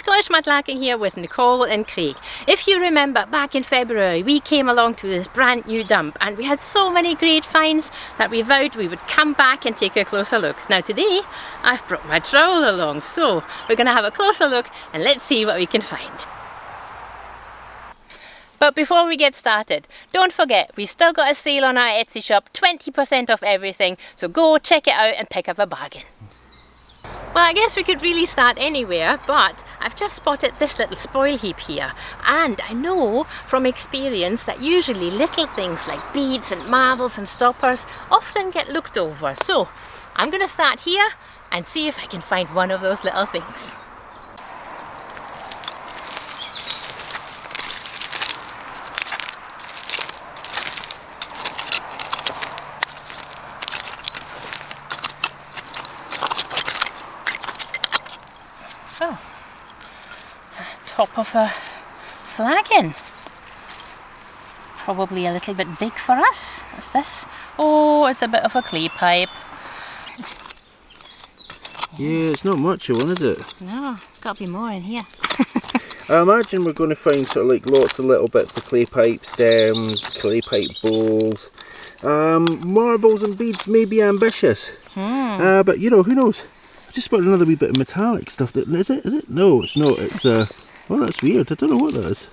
Scottish Mudlarking here with Nicole and Craig. If you remember, back in February we came along to this brand new dump and we had so many great finds that we vowed we would come back and take a closer look. Now today I've brought my trowel along, so we're going to have a closer look and let's see what we can find. But before we get started, don't forget we still got a sale on our Etsy shop, 20% off everything, so go check it out and pick up a bargain. Well, I guess we could really start anywhere, but I've just spotted this little spoil heap here, and I know from experience that usually little things like beads and marbles and stoppers often get looked over. So I'm going to start here and see if I can find one of those little things. Oh, top of a flagon. Probably a little bit big for us. What's this? Oh, it's a bit of a clay pipe. Yeah, it's not much of one, is it? No, there's got to be more in here. I imagine we're going to find sort of like lots of little bits of clay pipe stems, clay pipe bowls. Marbles and beads may be ambitious, but you know, who knows? Just spotted another wee bit of metallic stuff. Is it? No, it's not. It's oh, that's weird. I don't know what that is.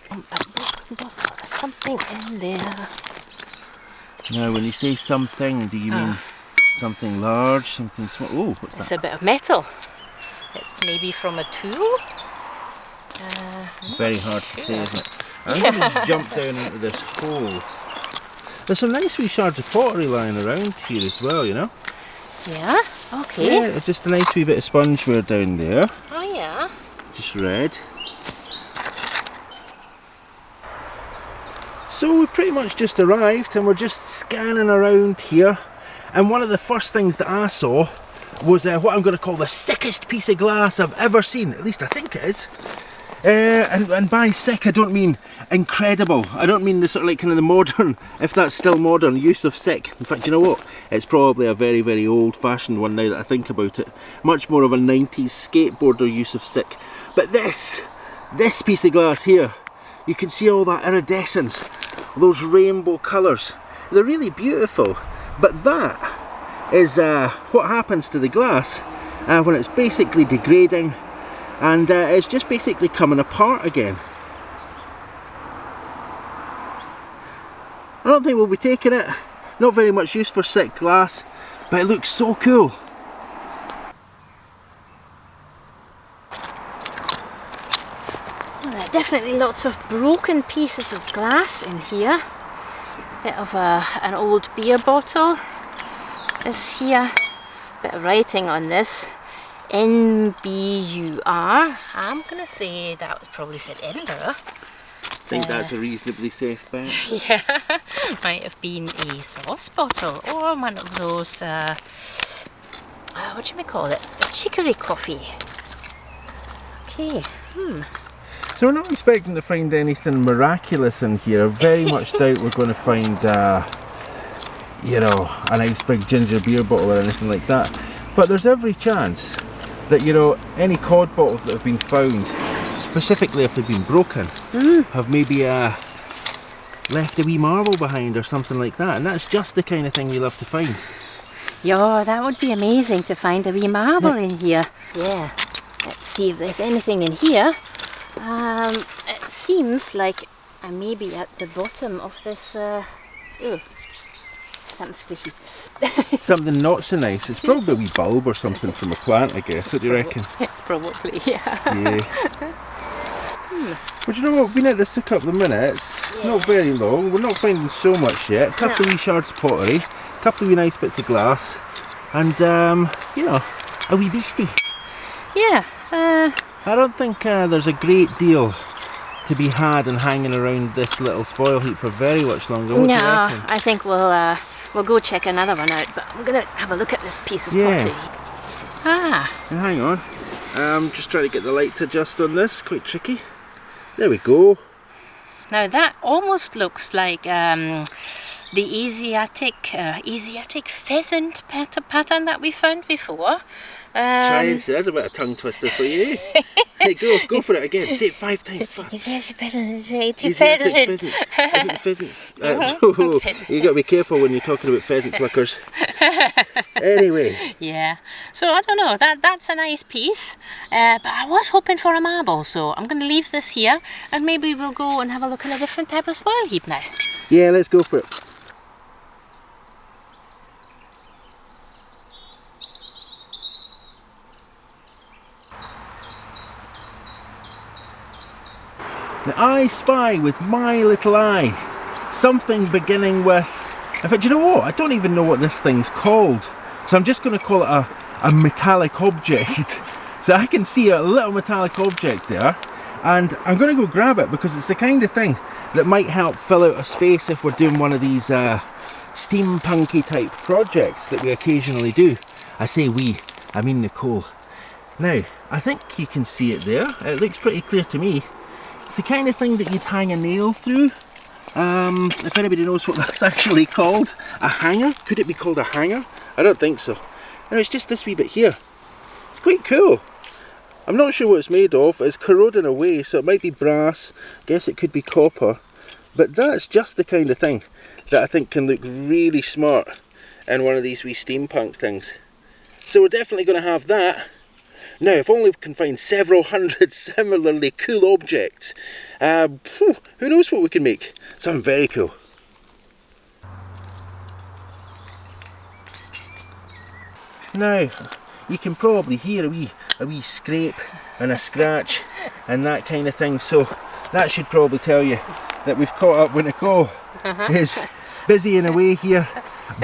A broken bottle. There's something in there. Now, when you say something, do you mean something large, something small? Oh, what's that? It's a bit of metal. It's maybe from a tool. Very hard to say, isn't it? I'm going to just jump down into this hole. There's some nice wee shards of pottery lying around here as well, you know. Yeah. Okay. Yeah, it's just a nice wee bit of spongeware down there. Oh yeah. Just red. So we pretty much just arrived and we're just scanning around here, and one of the first things that I saw was what I'm going to call the sickest piece of glass I've ever seen. At least I think it is. And by sick I don't mean incredible. I don't mean the sort of like kind of the modern, if that's still modern, use of sick. In fact, you know what? It's probably a very, very old-fashioned one now that I think about it. Much more of a 90s skateboarder use of sick. But this piece of glass here, you can see all that iridescence, those rainbow colours. They're really beautiful. But that is what happens to the glass when it's basically degrading and it's just basically coming apart again. I don't think we'll be taking it. Not very much use for sick glass, but it looks so cool. Well, there are definitely lots of broken pieces of glass in here. Bit of an old beer bottle is here. Bit of writing on this. NBUR. I'm gonna say that was probably said Edinburgh. I think that's a reasonably safe bet. Yeah, might have been a sauce bottle or one of those, what do we call it? A chicory coffee. Okay, So we're not expecting to find anything miraculous in here. I very much doubt we're going to find, you know, a nice big ginger beer bottle or anything like that. But there's every chance that, you know, any cod bottles that have been found, specifically if they've been broken, have maybe left a wee marble behind or something like that, and that's just the kind of thing we love to find. Yeah, that would be amazing to find a wee marble in here. Yeah, let's see if there's anything in here. It seems like I may be at the bottom of this, something squishy. Something not so nice. It's probably a wee bulb or something from a plant, I guess. What do you reckon? Probably, yeah. But you know what, we've been at this a couple of minutes. It's not very long. We're not finding so much yet. A couple of wee shards of pottery, a couple of wee nice bits of glass, and you know, a wee beastie. Yeah. I don't think there's a great deal to be had in hanging around this little spoil heap for very much longer. What do you reckon? I think we'll go check another one out, but I'm gonna have a look at this piece of pottery. Now, hang on. Just trying to get the light to adjust on this. Quite tricky. There we go. Now that almost looks like the Asiatic pheasant pattern that we found before. Try and say, that's a bit of tongue twister for you. Hey, go for it again. Say it 5 times fast. Pheasant. You got to be careful when you're talking about pheasant flickers. Anyway. Yeah. So I don't know. That's a nice piece. But I was hoping for a marble, so I'm going to leave this here, and maybe we'll go and have a look at a different type of spoil heap now. Yeah, let's go for it. Now I spy with my little eye something beginning with, in fact, you know what? I don't even know what this thing's called. So I'm just going to call it a metallic object. So I can see a little metallic object there, and I'm going to go grab it because it's the kind of thing that might help fill out a space if we're doing one of these steampunky type projects that we occasionally do. I say we, I mean Nicole. Now, I think you can see it there. It looks pretty clear to me. It's the kind of thing that you'd hang a nail through. If anybody knows what that's actually called. A hanger? Could it be called a hanger? I don't think so. And it's just this wee bit here. It's quite cool. I'm not sure what it's made of. It's corroding away, so it might be brass. I guess it could be copper. But that's just the kind of thing that I think can look really smart in one of these wee steampunk things. So we're definitely going to have that. Now, if only we can find several hundred similarly cool objects, who knows what we can make? Something very cool. Now, you can probably hear a wee scrape and a scratch and that kind of thing, so that should probably tell you that we've caught up with Nicole. Is busying away here,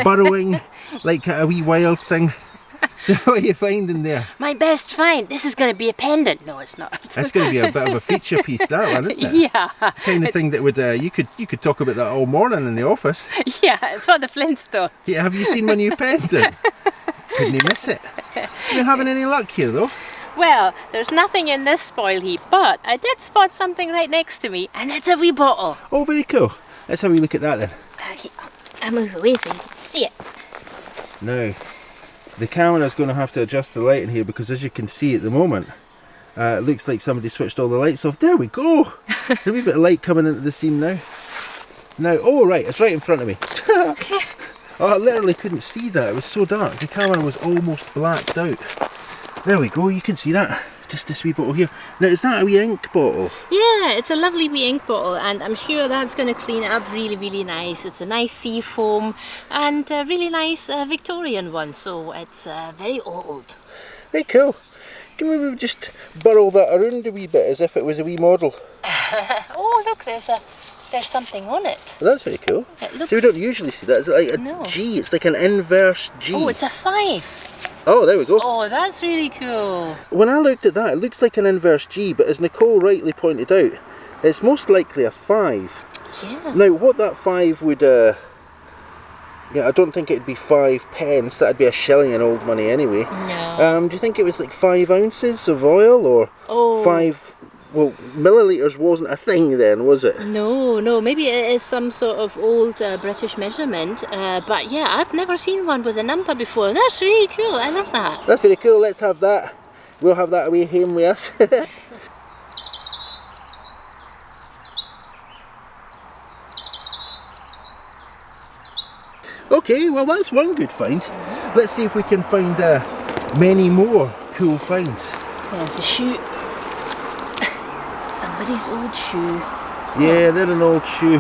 burrowing like a wee wild thing. So what are you finding there? My best find. This is going to be a pendant. No, it's not. That's going to be a bit of a feature piece, that one, isn't it? Yeah. The kind of thing that would you could talk about that all morning in the office. Yeah, it's for the Flintstones. Yeah, have you seen my new pendant? Couldn't you miss it? You're having any luck here though? Well, there's nothing in this spoil heap, but I did spot something right next to me, and it's a wee bottle. Oh, very cool. Let's have a look at that then. Okay, I'll move away so you can see it. Now, the camera's going to have to adjust the light in here because, as you can see at the moment, it looks like somebody switched all the lights off. There we go! There's a wee bit of light coming into the scene now. Now, oh right, it's right in front of me. Oh, I literally couldn't see that. It was so dark. The camera was almost blacked out. There we go, you can see that. Just this wee bottle here. Now, is that a wee ink bottle? Yeah, it's a lovely wee ink bottle, and I'm sure that's going to clean it up really, really nice. It's a nice sea foam and a really nice Victorian one, so it's very old. Very cool. Can we maybe just burrow that around a wee bit as if it was a wee model? Oh, look, there's something on it. Well, that's very cool. It looks... So we don't usually see that. It's like a G. It's like an inverse G. Oh, it's a 5. Oh, there we go. Oh, that's really cool. When I looked at that, it looks like an inverse G, but as Nicole rightly pointed out, it's most likely a 5. Yeah. Now, what that 5 would, yeah, I don't think it'd be 5 pence. That'd be a shilling in old money anyway. No. Do you think it was like 5 ounces of oil, or 5? Well, millilitres wasn't a thing then, was it? No, maybe it is some sort of old British measurement, but yeah, I've never seen one with a number before. That's really cool, I love that. That's very cool, let's have that. We'll have that away home with us. Okay, well that's one good find. Let's see if we can find many more cool finds. There's a shoe. Somebody's old shoe. Yeah, they're an old shoe.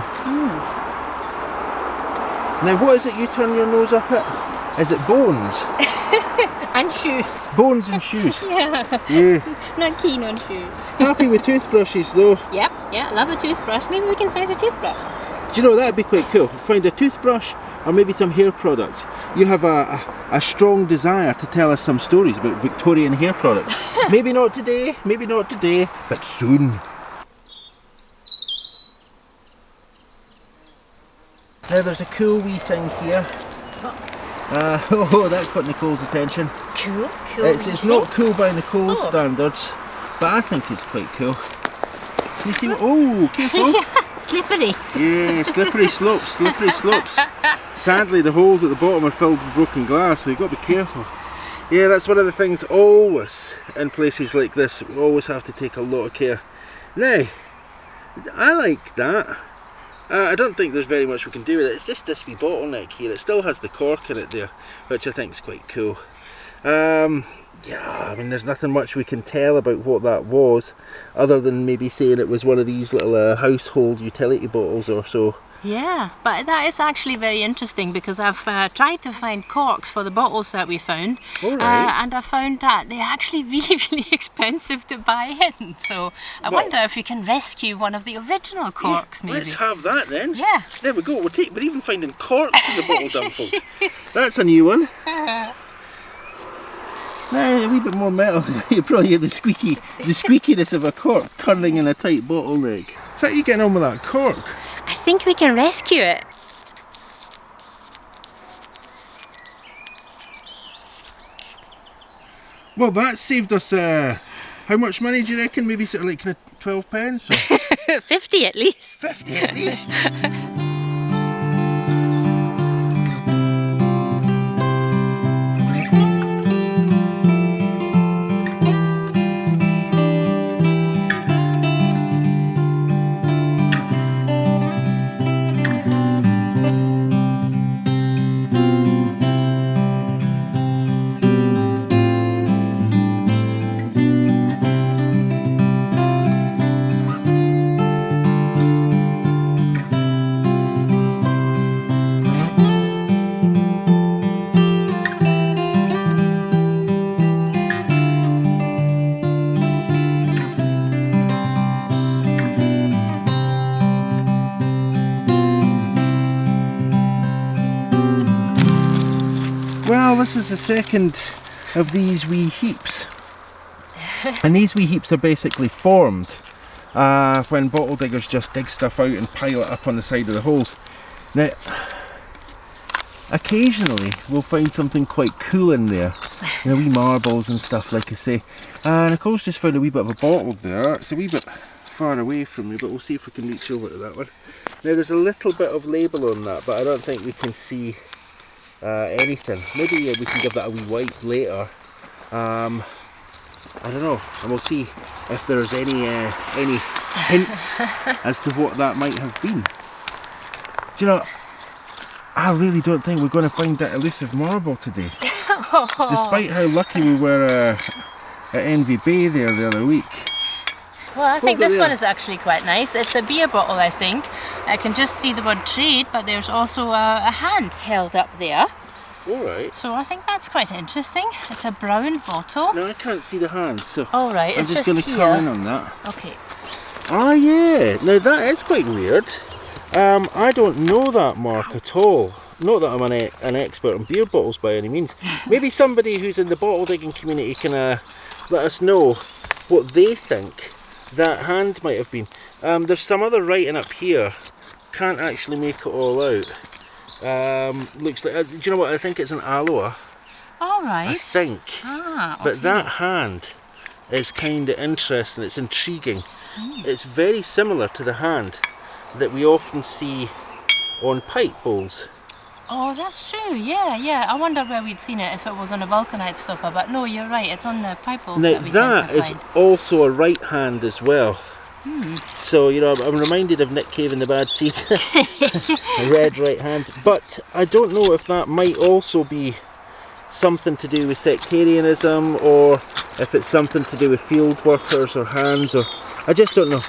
Now what is it you turn your nose up at? Is it bones? And shoes. Bones and shoes. Yeah. Not keen on shoes. Happy with toothbrushes though. Yep, yeah, love a toothbrush. Maybe we can find a toothbrush. Do you know, that'd be quite cool. Find a toothbrush or maybe some hair products. You have a strong desire to tell us some stories about Victorian hair products. Maybe not today, but soon. Now there's a cool wee thing here. Oh, that caught Nicole's attention. Cool. It's not cool by Nicole's standards, but I think it's quite cool. Can you see what? Oh, careful. Slippery. Yeah, slippery slopes. Sadly, the holes at the bottom are filled with broken glass, so you've got to be careful. Yeah, that's one of the things always in places like this. We always have to take a lot of care. Now, I like that. I don't think there's very much we can do with it. It's just this wee bottleneck here. It still has the cork in it there, which I think is quite cool. Yeah, I mean, there's nothing much we can tell about what that was, other than maybe saying it was one of these little household utility bottles or so. Yeah, but that is actually very interesting because I've tried to find corks for the bottles that we found. All right. And I found that they're actually really, really expensive to buy in. So I wonder if we can rescue one of the original corks, maybe. Let's have that then. Yeah. There we go. We're even finding corks in the bottle dump, folks. That's a new one. Now, a wee bit more metal. You probably hear the squeakiness of a cork turning in a tight bottleneck. So how are you getting on with that cork? I think we can rescue it. Well, that saved us, how much money do you reckon? Maybe sort of like kind of 12 pence? Or 50 at least. 50 at least. Well, this is the second of these wee heaps. And these wee heaps are basically formed when bottle diggers just dig stuff out and pile it up on the side of the holes. Now, occasionally we'll find something quite cool in there. You know, wee marbles and stuff, like I say. Nicole's just found a wee bit of a bottle there. It's a wee bit far away from me, but we'll see if we can reach over to that one. Now, there's a little bit of label on that, but I don't think we can see anything. Maybe we can give that a wee wipe later. I don't know, and we'll see if there's any hints as to what that might have been. Do you know, I really don't think we're going to find that elusive marble today. Despite how lucky we were at Envy Bay there the other week. Well, I think this one is actually quite nice. It's a beer bottle, I think. I can just see the word trade, but there's also a hand held up there. Alright. So I think that's quite interesting. It's a brown bottle. No, I can't see the hand, so Alright, I'm just going to come in on that. Okay. Ah, yeah. Now that is quite weird. I don't know that mark at all. Not that I'm an expert on beer bottles by any means. Maybe somebody who's in the bottle digging community can let us know what they think that hand might have been. There's some other writing up here. Can't actually make it all out. Looks like, do you know what, I think it's an aloe. Alright. I think. Ah, okay. But that hand is kind of interesting, it's intriguing. It's very similar to the hand that we often see on pipe bowls. Oh, that's true. Yeah. I wonder where we'd seen it if it was on a vulcanite stopper, but no, you're right, it's on the pipe bowl Now that we that tend to is find. also a right hand as well. So, you know, I'm reminded of Nick Cave in the Bad Seed. A red right hand. But I don't know if that might also be something to do with sectarianism, or if it's something to do with field workers or hands, or I just don't know.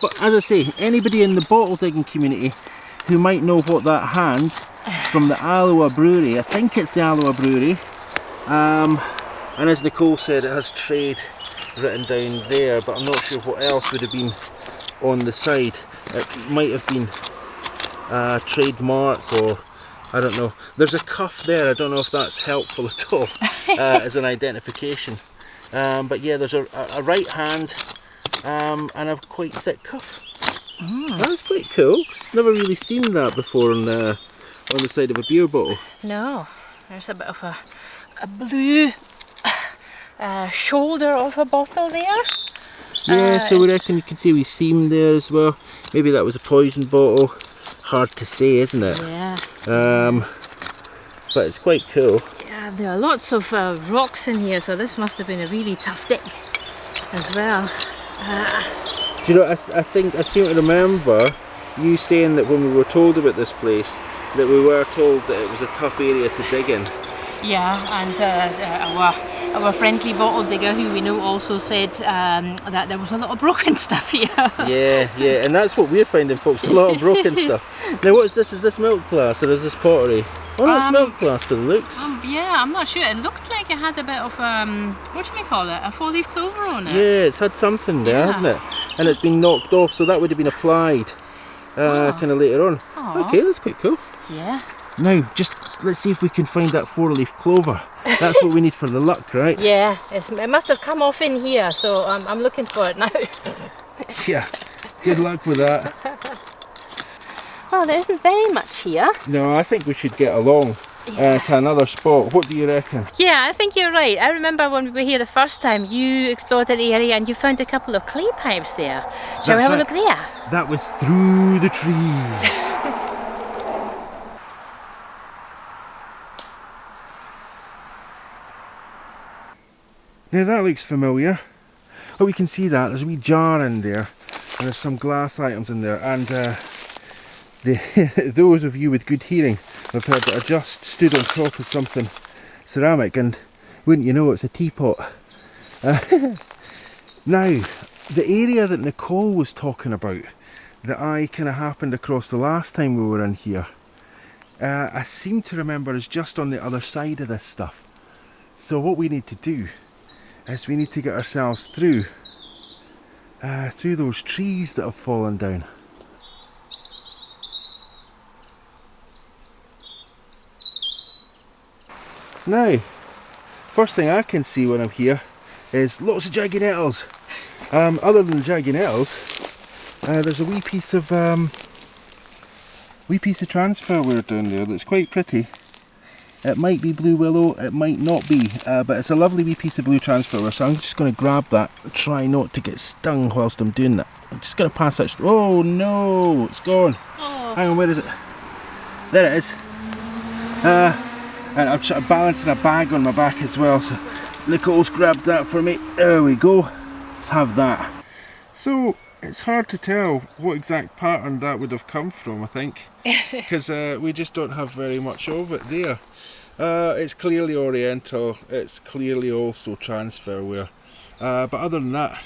But as I say, anybody in the bottle digging community who might know what that hand from the Aloha Brewery, I think it's the Aloha Brewery, and as Nicole said, it has trade written down there, but I'm not sure what else would have been on the side. It might have been a trademark, or I don't know. There's a cuff there, I don't know if that's helpful at all as an identification. But yeah, there's a right hand and a quite thick cuff. That's quite cool. Never really seen that before on the side of a beer bottle. No, there's a bit of a blue shoulder of a bottle there. Yeah, so we reckon you can see a wee seam there as well. Maybe that was a poison bottle. Hard to say, isn't it? Yeah. But it's quite cool. Yeah, There are lots of rocks in here, so this must have been a really tough dig as well. Do you know, I think I seem to remember you saying that when we were told about this place, that we were told that it was a tough area to dig in. Yeah, and our friendly bottle digger, who we know, also said that there was a lot of broken stuff here. Yeah, and that's what we're finding, folks, a lot of broken stuff. Now what is this? Is this milk glass or is this pottery? Oh no, it's milk glass for the looks. Yeah, I'm not sure. It looked like it had a bit of, what do you call it? A 4-leaf clover on it. Yeah, it's had something there, hasn't it? And it's been knocked off, so that would have been applied kind of later on. Aww. Okay, that's quite cool. Yeah. Now, just let's see if we can find that 4-leaf clover. That's what we need for the luck, right? Yeah, it must have come off in here, so I'm looking for it now. Yeah, good luck with that. Well, there isn't very much here. No, I think we should get along to another spot. What do you reckon? Yeah, I think you're right. I remember when we were here the first time, you explored an area and you found a couple of clay pipes there. Shall we have a look there? That was through the trees. Now that looks familiar. Oh, we can see that. There's a wee jar in there and there's some glass items in there, and those of you with good hearing have heard that I just stood on top of something ceramic, and wouldn't you know, it's a teapot. Now, the area that Nicole was talking about, that I kind of happened across the last time we were in here, I seem to remember is just on the other side of this stuff. So what we need to do is we need to get ourselves through those trees that have fallen down. Now, first thing I can see when I'm here is lots of jagged nettles. Other than the jagged nettles, there's a wee piece of transferware down there that's quite pretty. It might be blue willow, it might not be, but it's a lovely wee piece of blue transferware, so I'm just going to grab that and try not to get stung whilst I'm doing that. I'm just going to pass that. Oh no, it's gone. Oh. Hang on, where is it? There it is. And I'm sort of balancing a bag on my back as well, so Nicole's grabbed that for me. There we go. Let's have that. So it's hard to tell what exact pattern that would have come from, I think, because we just don't have very much of it there. It's clearly Oriental, it's clearly also transferware, but other than that,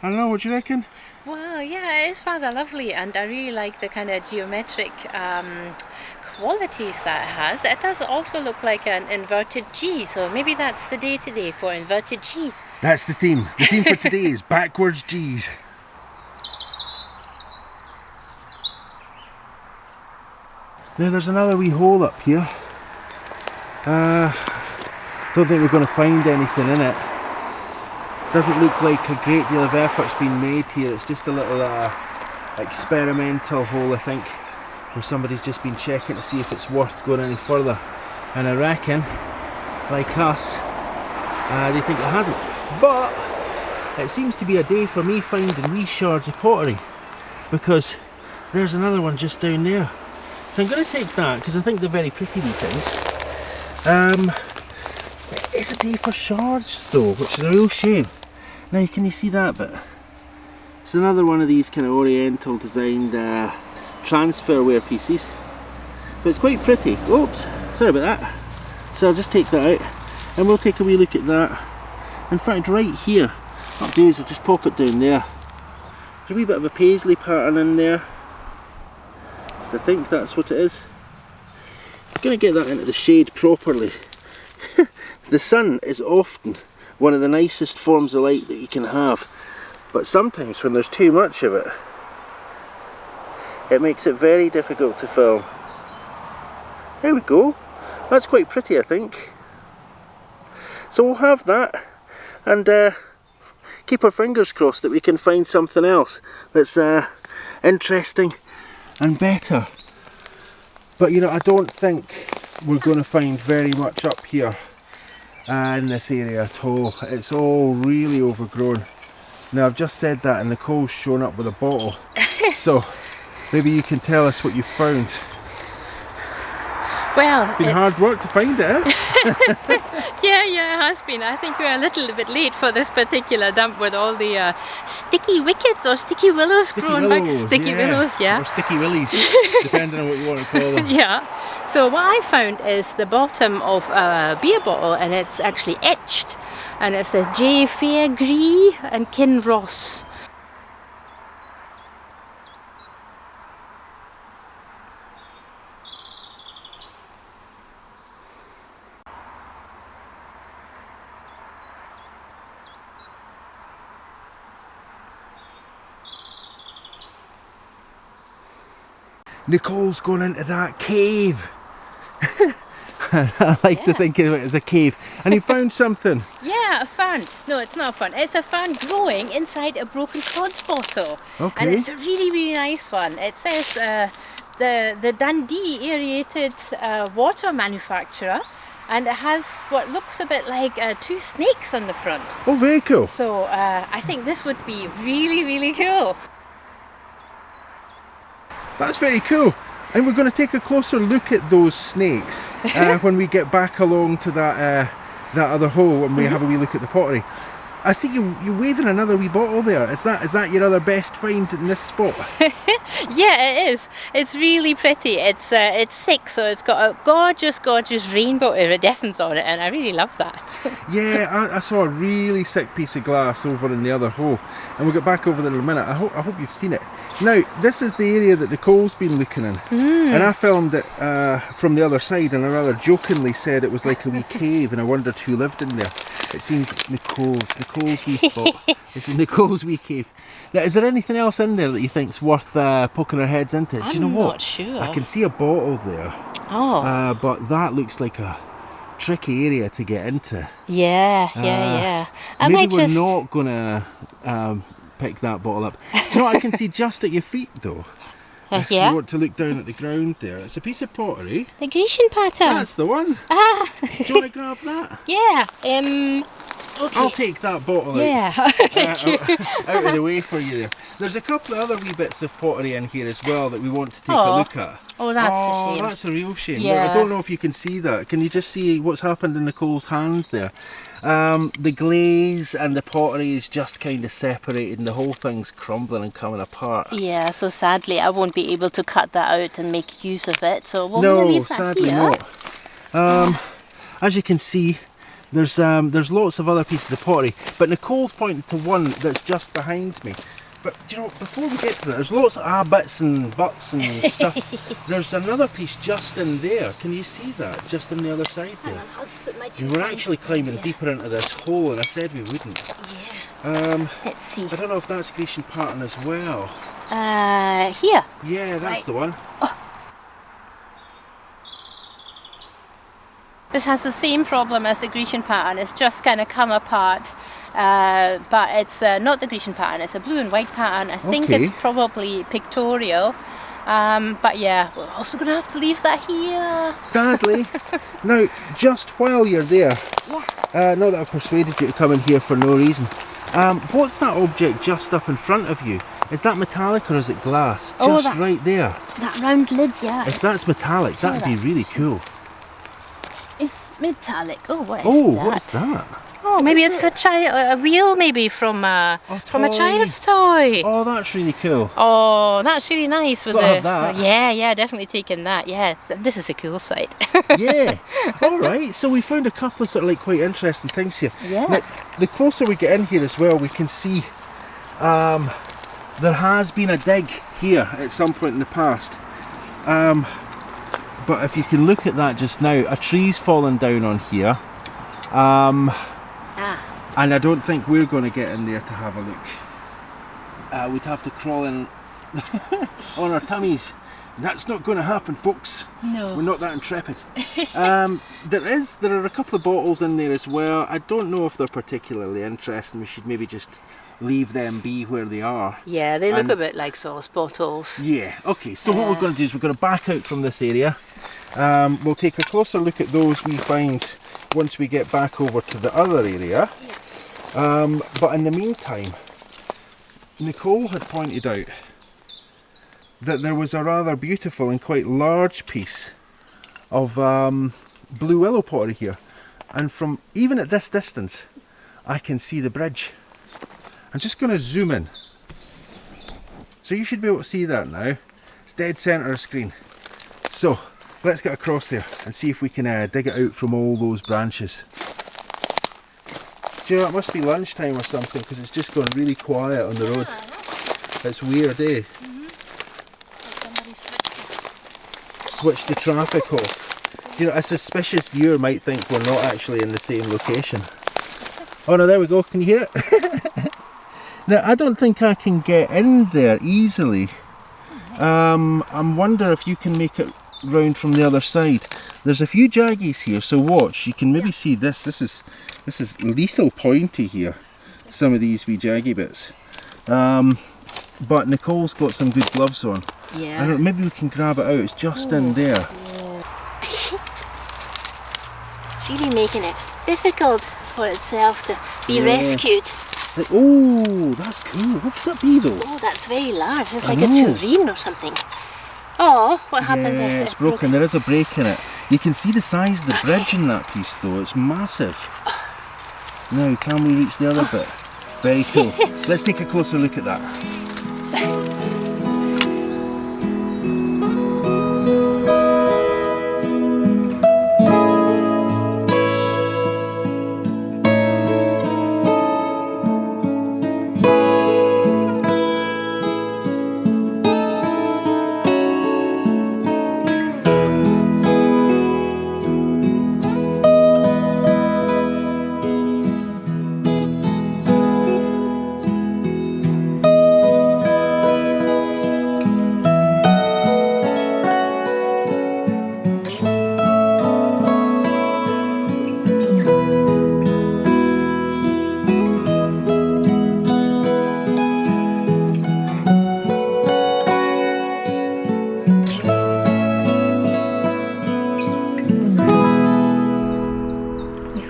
I don't know, what do you reckon? Well, yeah, it's rather lovely, and I really like the kind of geometric qualities that it has. It does also look like an inverted G, so maybe that's the day today for inverted G's. That's the theme. The theme for today is backwards G's. Now there's another wee hole up here. Don't think we're going to find anything in it. Doesn't look like a great deal of effort's been made here. It's just a little experimental hole, I think, where somebody's just been checking to see if it's worth going any further. And I reckon, like us, they think it hasn't. But it seems to be a day for me finding wee shards of pottery, because there's another one just down there. So I'm going to take that because I think they're very pretty wee things. It's a day for shards though, which is a real shame. Now can you see that bit? It's another one of these kind of Oriental designed transferware pieces, but it's quite pretty. Oops, sorry about that. So I'll just take that out and we'll take a wee look at that. In fact, right here, what I'll do is I'll just pop it down there. There's a wee bit of a paisley pattern in there. I think that's what it is. I'm going to get that into the shade properly. The sun is often one of the nicest forms of light that you can have, but sometimes when there's too much of it, it makes it very difficult to film. There we go. That's quite pretty, I think. So we'll have that and keep our fingers crossed that we can find something else that's interesting and better. But you know, I don't think we're going to find very much up here in this area at all. It's all really overgrown. Now I've just said that and Nicole's shown up with a bottle, so maybe you can tell us what you found. Well, It's been hard work to find it, eh? yeah, it has been. I think we're a little bit late for this particular dump with all the sticky wickets or sticky willows growing back. Sticky willows, yeah. Or sticky willies, depending on what you want to call them. Yeah. So what I found is the bottom of a beer bottle, and it's actually etched. And it says J. Fairgree and Kinross. Nicole's going into that cave. I like to think of it as a cave. And you found something. Yeah, a fern. No, it's not a fern. It's a fern growing inside a broken cod's bottle. Okay. And it's a really, really nice one. It says the Dundee aerated water manufacturer, and it has what looks a bit like 2 snakes on the front. Oh, very cool. So I think this would be really, really cool. That's very cool. And we're going to take a closer look at those snakes when we get back along to that other hole and we have a wee look at the pottery. I see you're waving another wee bottle there. Is that your other best find in this spot? Yeah, it is. It's really pretty. It's 6, so it's got a gorgeous rainbow iridescence on it, and I really love that. Yeah, I saw a really sick piece of glass over in the other hole, and we'll get back over there in a minute. I hope you've seen it. Now, this is the area that Nicole's been looking in, and I filmed it from the other side, and I rather jokingly said it was like a wee cave, and I wondered who lived in there. It seems Nicole's wee spot. It's Nicole's wee cave. Now, is there anything else in there that you think's worth poking our heads into? Do you know what? I'm not sure. I can see a bottle there. Oh. But that looks like a tricky area to get into. Yeah. Maybe we're not gonna pick that bottle up. Do you know what I can see just at your feet though? If you want to look down at the ground there, it's a piece of pottery. The Grecian pattern. That's the one. Do you want to grab that? Yeah. Okay. I'll take that bottle out of the way for you there. There's a couple of other wee bits of pottery in here as well that we want to take a look at. Oh, that's a shame. That's a real shame. Yeah. I don't know if you can see that. Can you just see what's happened in Nicole's hand there? The glaze and the pottery is just kind of separated and the whole thing's crumbling and coming apart. Yeah, so sadly I won't be able to cut that out and make use of it. So we'll leave that sadly here. not. As you can see, there's lots of other pieces of pottery, but Nicole's pointed to one that's just behind me. But you know, before we get to that, there's lots of bits and buts and stuff. There's another piece just in there. Can you see that? Just on the other side there. Hang on, I'll just put my We were actually climbing deeper into this hole, and I said we wouldn't. Yeah. Let's see. I don't know if that's Grecian pattern as well. Here. Yeah, that's the one. This has the same problem as the Grecian pattern. It's just kind of come apart. But it's not the Grecian pattern, it's a blue and white pattern. I think it's probably pictorial. But yeah, we're also going to have to leave that here. Sadly. Now, just while you're there, not that I've persuaded you to come in here for no reason, what's that object just up in front of you? Is that metallic or is it glass? Just right there. That round lid, yeah. If that's metallic, that'd be really cool. It's metallic. Oh, what is that? What's that? Oh, maybe it's a wheel, maybe from a child's toy. Oh, that's really cool. Oh, that's really nice. With Have that. Yeah, definitely taking that. Yeah, this is a cool site. Yeah. All right. So we found a couple of sort of like quite interesting things here. Yeah. Now, the closer we get in here as well, we can see there has been a dig here at some point in the past. But if you can look at that just now, a tree's fallen down on here. And I don't think we're going to get in there to have a look. We'd have to crawl in on our tummies. That's not going to happen, folks. No. We're not that intrepid. There are a couple of bottles in there as well. I don't know if they're particularly interesting. We should maybe just leave them be where they are. Yeah, they look a bit like sauce bottles. Yeah, okay, so what we're going to do is we're going to back out from this area. We'll take a closer look at those we find once we get back over to the other area. But in the meantime, Nicole had pointed out that there was a rather beautiful and quite large piece of blue willow pottery here, and from even at this distance I can see the bridge. I'm just going to zoom in, so you should be able to see that now. It's dead centre of screen. So let's get across there and see if we can dig it out from all those branches. Do you know, it must be lunchtime or something, because it's just gone really quiet on the road. It's weird, eh? Somebody Switched the traffic off. You know, a suspicious viewer might think we're not actually in the same location. Oh no, there we go, can you hear it? Now, I don't think I can get in there easily. I'm wondering if you can make it round from the other side. There's a few jaggies here, so watch. You can maybe see this. This is lethal pointy here. Some of these wee jaggy bits. But Nicole's got some good gloves on. Yeah. I don't know, maybe we can grab it out. It's just in there. Yeah. It's really making it difficult for itself to be rescued. Like, oh, that's cool. What could that be though? Oh, that's very large. It's like a tureen or something. Oh, what happened there? Yeah, it's broken. There is a break in it. You can see the size of the bridge in that piece though. It's massive. Now, can we reach the other bit? Very cool. Let's take a closer look at that.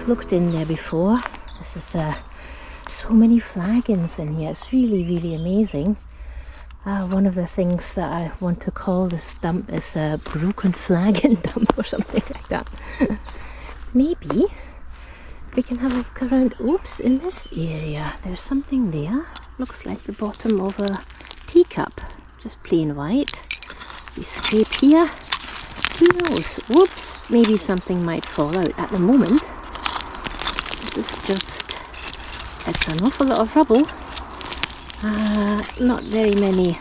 Looked in there before. This is so many flagons in here. It's really amazing. One of the things that I want to call this dump is a broken flagon dump or something like that. Maybe we can have a look around. Oops, in this area there's something there. Looks like the bottom of a teacup, just plain white. We scrape here. Who knows? Whoops, maybe something might fall out. At the moment it's an awful lot of rubble. Not very many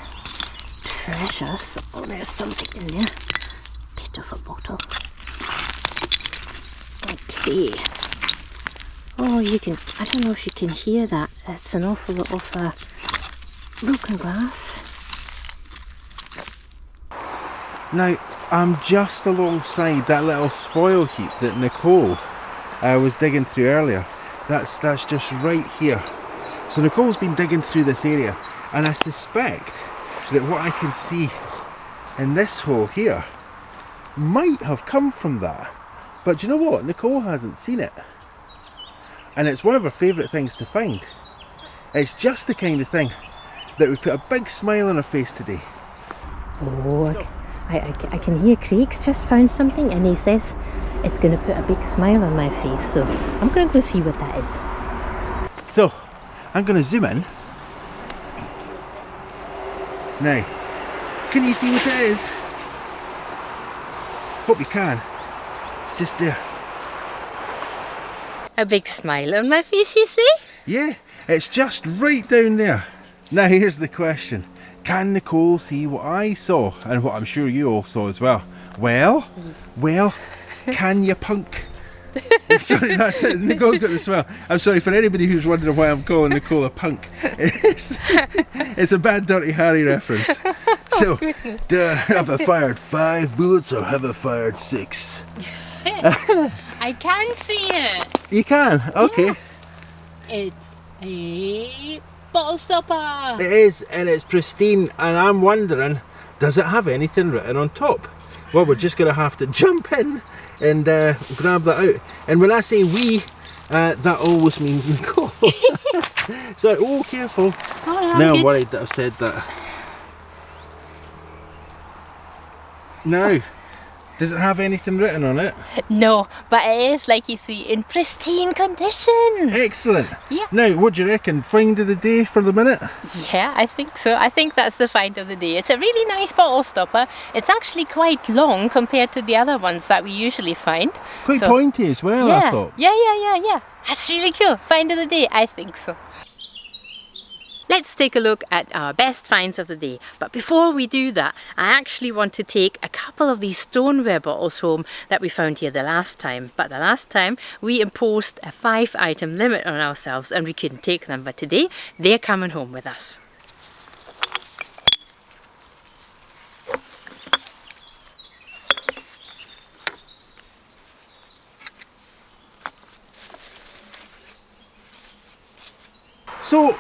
treasures. Oh, there's something in there. Bit of a bottle. Okay. Oh, you can, I don't know if you can hear that. It's an awful lot of broken glass. Now, I'm just alongside that little spoil heap that Nicole was digging through earlier. That's just right here. So Nicole's been digging through this area, and I suspect that what I can see in this hole here might have come from that. But do you know what? Nicole hasn't seen it. And it's one of her favourite things to find. It's just the kind of thing that would put a big smile on her face today. Oh, I can hear Craig's just found something, and he says it's going to put a big smile on my face, so I'm going to go see what that is. So, I'm going to zoom in. Now, can you see what it is? Hope you can. It's just there. A big smile on my face, you see? Yeah, it's just right down there. Now here's the question. Can Nicole see what I saw, and what I'm sure you all saw as well? Well, can you punk? Sorry, that's it. Nicole's got the smile. I'm sorry for anybody who's wondering why I'm calling Nicole a punk. It's a bad Dirty Harry reference. So, have I fired 5 bullets or have I fired 6? I can see it. You can? Okay. Yeah. It's a bottle stopper. It is, and it's pristine, and I'm wondering, does it have anything written on top? Well, we're just going to have to jump in and grab that out. And when I say we, that always means Nicole. So, oh, careful. Oh, now I'm worried that I've said that. Now, Does it have anything written on it? No, but it is, like you see, in pristine condition. Excellent. Yeah. Now, what do you reckon? Find of the day for the minute? Yeah, I think so. I think that's the find of the day. It's a really nice bottle stopper. It's actually quite long compared to the other ones that we usually find. Quite pointy as well, yeah, I thought. Yeah. That's really cool. Find of the day, I think so. Let's take a look at our best finds of the day. But before we do that, I actually want to take a couple of these stoneware bottles home that we found here the last time. But the last time we imposed a 5-item limit on ourselves and we couldn't take them. But today they're coming home with us. So,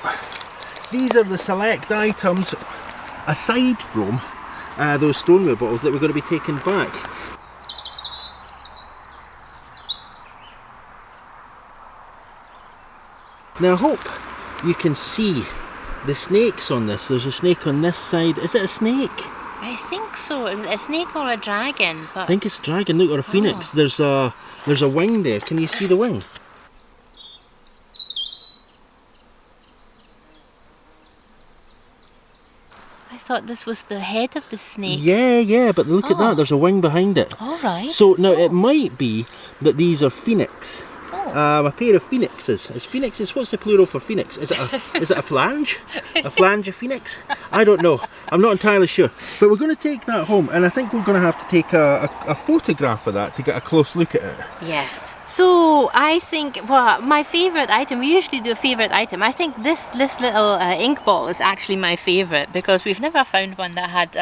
these are the select items, aside from those stoneware bottles, that we're going to be taking back. Now I hope you can see the snakes on this. There's a snake on this side. Is it a snake? I think so. A snake or a dragon. But... I think it's a dragon, look, or a phoenix. There's a wing there. Can you see the wing? I thought this was the head of the snake. Yeah, but look at that, there's a wing behind it. Alright. So now it might be that these are phoenix. A pair of phoenixes. Is phoenixes, what's the plural for phoenix? Is it a flange? A flange of phoenix? I don't know. I'm not entirely sure. But we're going to take that home, and I think we're going to have to take a photograph of that to get a close look at it. Yeah. So I think, well, my favourite item, we usually do a favourite item. I think this little ink bottle is actually my favourite because we've never found one that had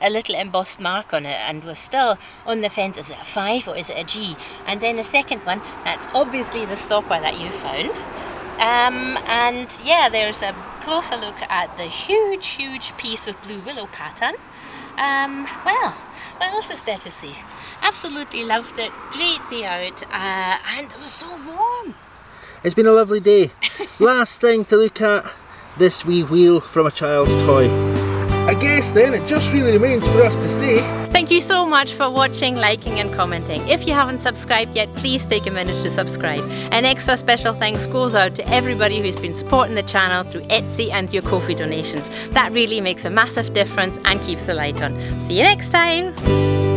a little embossed mark on it, and we're still on the fence, is it a 5 or is it a G? And then the second one, that's obviously the stopper that you found. And yeah, there's a closer look at the huge piece of blue willow pattern. Well, what else is there to see? Absolutely loved it, great day out, and it was so warm. It's been a lovely day. Last thing to look at, this wee wheel from a child's toy. I guess then it just really remains for us to say thank you so much for watching, liking and commenting. If you haven't subscribed yet, please take a minute to subscribe. An extra special thanks goes out to everybody who's been supporting the channel through Etsy and your Ko-fi donations. That really makes a massive difference and keeps the light on. See you next time!